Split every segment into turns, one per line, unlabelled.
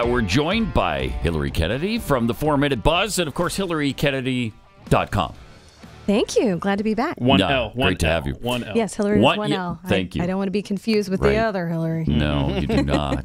We're joined by Hillary Kennedy from the 4-Minute Buzz and, of course, HillaryKennedy.com.
Thank you. Glad to be back.
Great to have you.
One L.
Yes, Hillary with one L.
Thank you.
I don't want to be confused with the other Hillary.
No, you do not.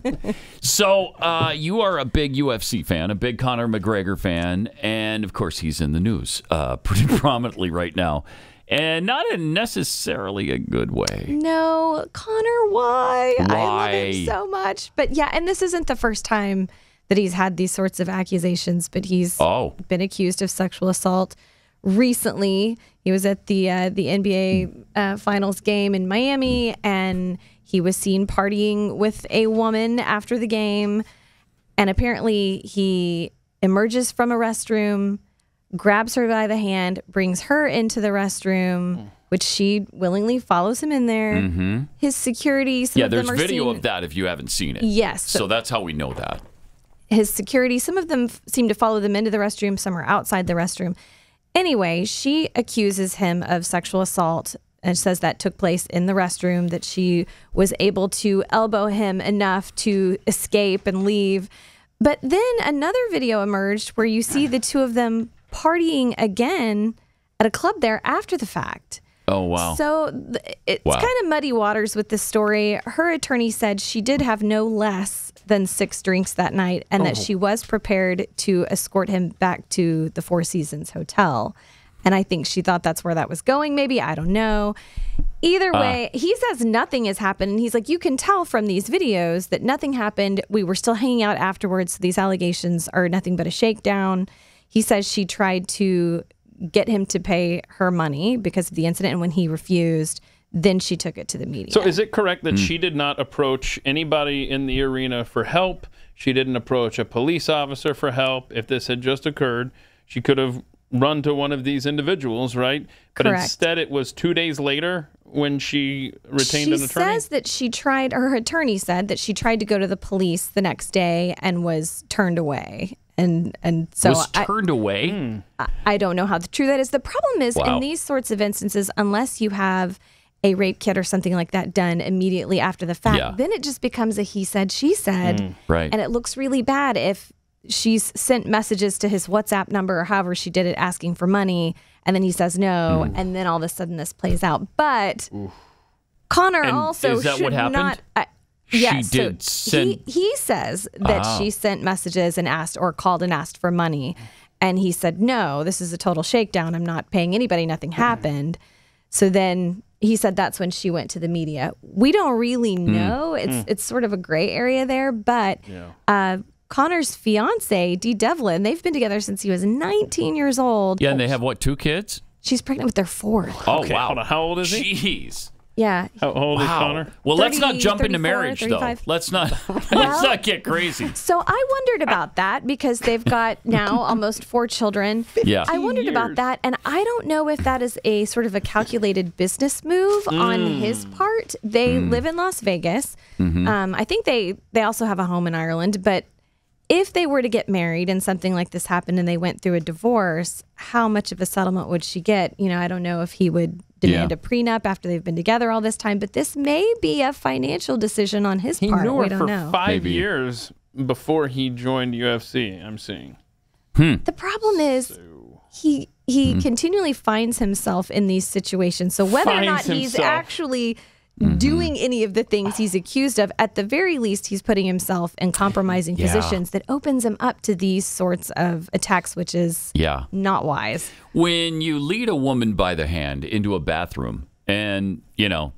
So you are a big UFC fan, a big Conor McGregor fan, and, of course, he's in the news pretty prominently right now. And not in necessarily a good way.
No, Conor, why? I love him so much. But yeah, and this isn't the first time that he's had these sorts of accusations, but he's been accused of sexual assault. Recently, he was at the NBA Finals game in Miami, and he was seen partying with a woman after the game. And apparently he emerges from a restroom, grabs her by the hand, brings her into the restroom, which she willingly follows him in there. Mm-hmm. His security,
there's video of that if you haven't seen it.
Yes.
So that's how we know that.
His security, some of them seem to follow them into the restroom, some are outside the restroom. Anyway, she accuses him of sexual assault and says that took place in the restroom, that she was able to elbow him enough to escape and leave. But then another video emerged where you see the two of them partying again at a club there after the fact.
Oh, wow.
So it's kind of muddy waters with this story. Her attorney said she did have no less than 6 drinks that night and that she was prepared to escort him back to the Four Seasons Hotel. And I think she thought that's where that was going. Maybe, I don't know. Either way, he says nothing has happened. And he's like, you can tell from these videos that nothing happened. We were still hanging out afterwards. So these allegations are nothing but a shakedown. He says she tried to get him to pay her money because of the incident, and when he refused, then she took it to the media.
So is it correct that she did not approach anybody in the arena for help? She didn't approach a police officer for help. If this had just occurred, she could have run to one of these individuals, right? But
Correct.
Instead, it was 2 days later when she retained an attorney?
She says that she tried, or her attorney said that she tried to go to the police the next day and was turned away. And so
was turned away?
I don't know how true that is. The problem is in these sorts of instances, unless you have a rape kit or something like that done immediately after the fact, then it just becomes a he said, she said.
Right.
And it looks really bad if she's sent messages to his WhatsApp number or however she did it asking for money, and then he says no, and then all of a sudden this plays out. But Conor also
is that
should
what happened?
not...
She did send...
He says that she sent messages and asked, or called and asked for money. And he said, no, this is a total shakedown. I'm not paying anybody. Nothing happened. So then he said that's when she went to the media. We don't really know. It's sort of a gray area there. But Conor's fiance, Dee Devlin, they've been together since he was 19 years old.
Yeah, and they have, what, 2 kids?
She's pregnant with their 4th.
Oh,
Okay,
wow.
hold on. How old is he?
Jeez.
Yeah.
How old is Conor?
Well,
30,
let's not jump into
34,
marriage,
35.
though. Let's not get crazy.
So I wondered about that because they've got now almost 4 children.
Yeah.
I wondered about that, and I don't know if that is a sort of a calculated business move on his part. They live in Las Vegas. I think they also have a home in Ireland, but if they were to get married and something like this happened and they went through a divorce, how much of a settlement would she get? You know, I don't know if he would demand a prenup after they've been together all this time, but this may be a financial decision on his part.
He knew her
we don't
for
know.
5 years before he joined UFC, I'm seeing.
The problem is he continually finds himself in these situations. So whether or not he's actually doing any of the things he's accused of, at the very least, he's putting himself in compromising positions that opens him up to these sorts of attacks, which is not wise.
When you lead a woman by the hand into a bathroom and, you know,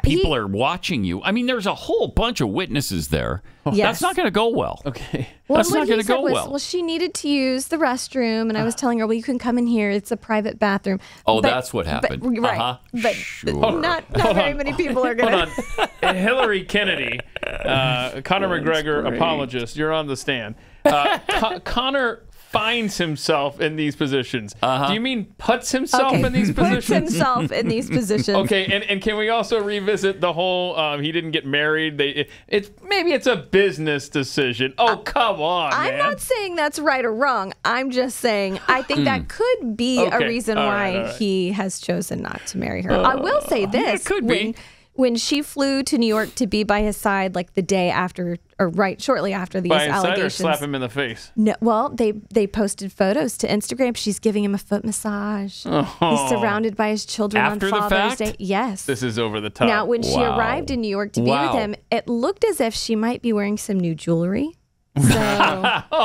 people are watching you. I mean, there's a whole bunch of witnesses there. That's not going to go well.
Okay.
Well,
that's not going to go well.
Well, she needed to use the restroom, and I was telling her, well, you can come in here. It's a private bathroom.
Oh, that's what happened.
Right. But
Sure.
not very many people are going to.
Hold on. Hillary Kennedy, Conor McGregor apologist, you're on the stand. Conor finds himself in these positions. Do you mean puts himself in these positions?
Puts himself in these positions.
Okay, and can we also revisit the whole he didn't get married? Maybe it's a business decision. Oh, come on, man.
I'm not saying that's right or wrong. I'm just saying I think that could be a reason why he has chosen not to marry her. I will say this.
It could be.
when she flew to New York to be by his side, like the day after, or shortly after these
by his
allegations.
side or slap him in the face?
No, well, they posted photos to Instagram. She's giving him a foot massage. He's surrounded by his children
After
on
the
Father's
fact?
Day. Yes.
This is over the top.
Now, when she arrived in New York to be with him, it looked as if she might be wearing some new jewelry. So,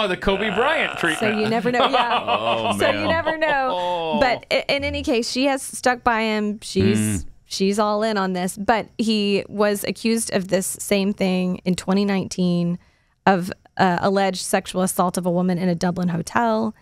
the Kobe Bryant treatment.
So you never know. Yeah.
Oh,
so
man.
you never know. But in any case, she has stuck by him. She's all in on this. But he was accused of this same thing in 2019 of alleged sexual assault of a woman in a Dublin hotel.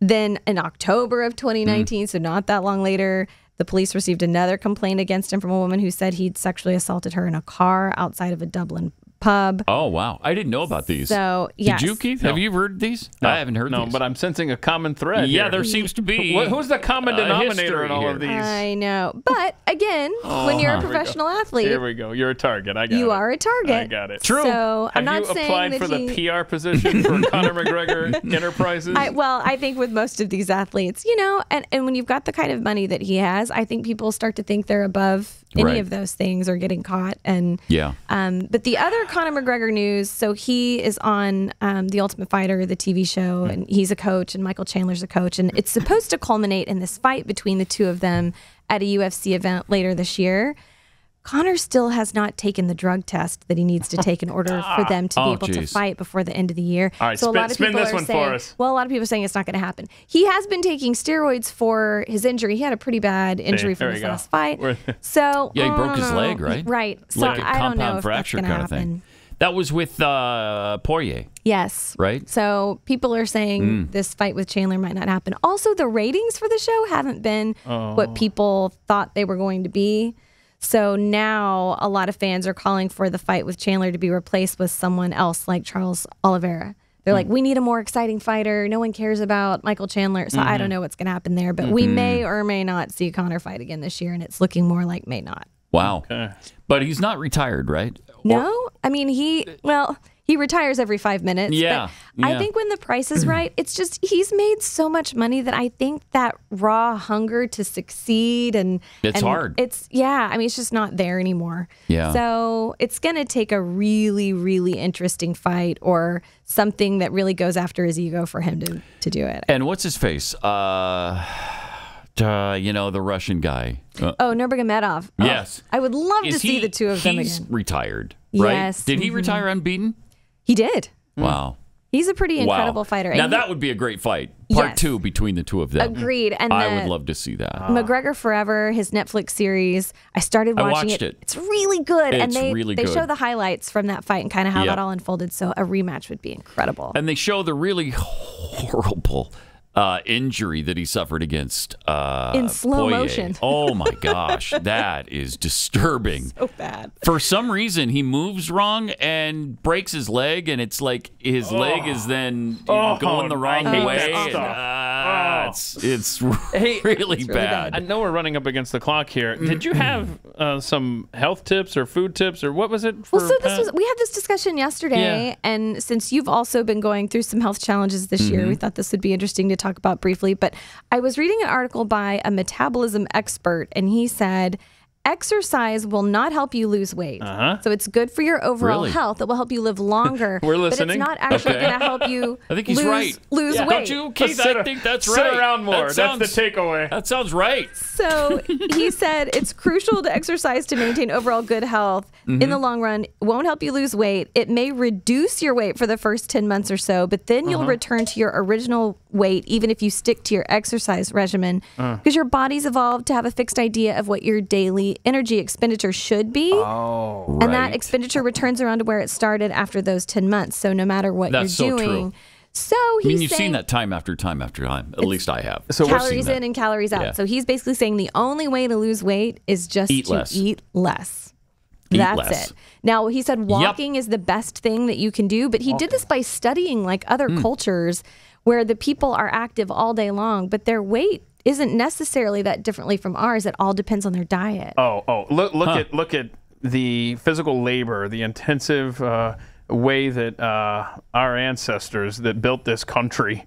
Then in October of 2019, so not that long later, the police received another complaint against him from a woman who said he'd sexually assaulted her in a car outside of a Dublin pub.
Oh, wow. I didn't know about these.
So, yes.
Did you, Keith?
No.
Have you heard these?
No,
I haven't heard these.
No, but I'm sensing a common thread.
Yeah,
here.
there seems to be.
Who's the common denominator in all of these?
I know. But again, when you're a professional athlete,
Here we go. You're a target. I got it.
you are a target.
I got it.
True.
So I'm
Have
not
you
saying
applied
that
for the PR position for Conor McGregor Enterprises?
I think with most of these athletes, and when you've got the kind of money that he has, I think people start to think they're above any of those things or getting caught. And but the other Conor McGregor news, so he is on The Ultimate Fighter, the TV show, and he's a coach, and Michael Chandler's a coach, and it's supposed to culminate in this fight between the two of them at a UFC event later this year. Conor still has not taken the drug test that he needs to take in order for them to be able to fight before the end of the year.
All right,
so a lot of people are saying, well, a lot of people are saying it's not going to happen. He has been taking steroids for his injury. He had a pretty bad injury from his last fight. So
he broke his leg, right?
Right. So
like a
I don't know
compound
if
fracture
that's going
kind
to
of
happen.
thing. That was with Poirier.
Yes.
Right?
So people are saying this fight with Chandler might not happen. Also, the ratings for the show haven't been what people thought they were going to be. So now a lot of fans are calling for the fight with Chandler to be replaced with someone else like Charles Oliveira. They're like, we need a more exciting fighter. No one cares about Michael Chandler. So I don't know what's going to happen there. But we may or may not see Conor fight again this year, and it's looking more like may not.
Wow. Okay. But he's not retired, right?
No. I mean, he retires every 5 minutes.
Yeah.
But I think when the price is right, it's just he's made so much money that I think that raw hunger to succeed
it's hard.
I mean, it's just not there anymore.
Yeah.
So it's going to take a really, really interesting fight or something that really goes after his ego for him to do it.
And what's his face? The Russian guy.
Nurmagomedov.
Yes.
I would love to see the two of them again.
He's retired, right?
Yes.
Did he retire unbeaten?
He did.
Wow.
He's a pretty incredible fighter.
Now, that would be a great fight. Part 2 between the two of them.
Agreed. And
I would love to see that.
McGregor Forever, his Netflix series. I started watching
it.
It's really good.
It's
and they
really good.
show the highlights from that fight and kind of how that all unfolded. So a rematch would be incredible.
And they show the really horrible injury that he suffered against
in slow
Poirier.
motion.
Oh my gosh, that is disturbing.
So bad.
For some reason, he moves wrong and breaks his leg, and it's like his leg is then going the wrong way. It's really bad.
I know we're running up against the clock here. Did you have some health tips or food tips, or what was it?
We had this discussion yesterday, and since you've also been going through some health challenges this year, we thought this would be interesting to talk about briefly. But I was reading an article by a metabolism expert, and he said exercise will not help you lose weight. So it's good for your overall health. It will help you live longer.
We're listening.
But it's not actually going to help you
I think he's right.
lose weight.
Don't you, Keith? I think that's right.
Sit around more. That's the takeaway.
That sounds right.
So he said it's crucial to exercise to maintain overall good health in the long run. It won't help you lose weight. It may reduce your weight for the first 10 months or so, but then you'll return to your original weight even if you stick to your exercise regimen because your body's evolved to have a fixed idea of what your daily energy expenditure should be. And that expenditure returns around to where it started after those 10 months. So no matter what you're doing.
True.
So
you've seen that time after time after time. At least I have.
So calories in and calories out. Yeah. So he's basically saying the only way to lose weight is just eat less. That's it. Now, he said walking is the best thing that you can do, but he did this by studying like other cultures where the people are active all day long, but their weight isn't necessarily that differently from ours. It all depends on their diet.
Look at the physical labor, the intensive way that our ancestors that built this country.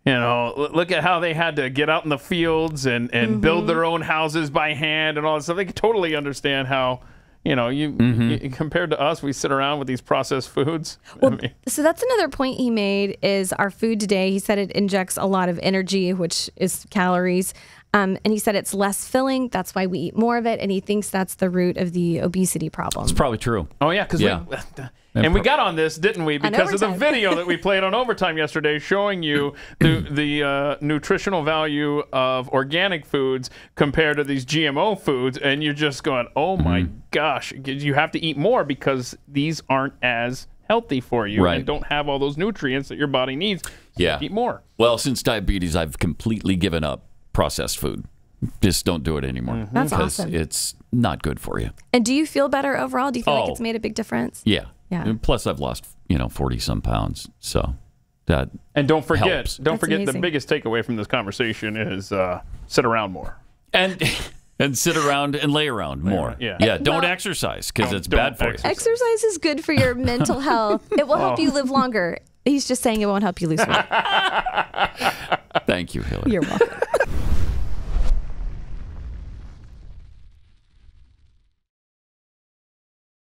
Look at how they had to get out in the fields and build their own houses by hand and all that stuff. They could totally understand how you compared to us, we sit around with these processed foods.
Well, so that's another point he made is our food today. He said it injects a lot of energy, which is calories. And he said it's less filling. That's why we eat more of it. And he thinks that's the root of the obesity problem.
It's probably true.
Oh, yeah. Because we got on this, didn't we? Because of the video that we played on Overtime yesterday showing you the nutritional value of organic foods compared to these GMO foods. And you're just going, oh, my gosh, you have to eat more because these aren't as healthy for you and don't have all those nutrients that your body needs. So you have to eat more.
Well, since diabetes, I've completely given up processed food. Just don't do it anymore.
That's
because
awesome.
It's not good for you.
And do you feel better overall? Do you feel like it's made a big difference?
Yeah. And plus, I've lost 40-some pounds. So that
and don't forget,
helps.
The biggest takeaway from this conversation is sit around more
and sit around and lay around more. Yeah. Don't exercise because it's bad for you.
Exercise is good for your mental health. It will help you live longer. He's just saying it won't help you lose weight.
Thank you, Hillary.
You're welcome.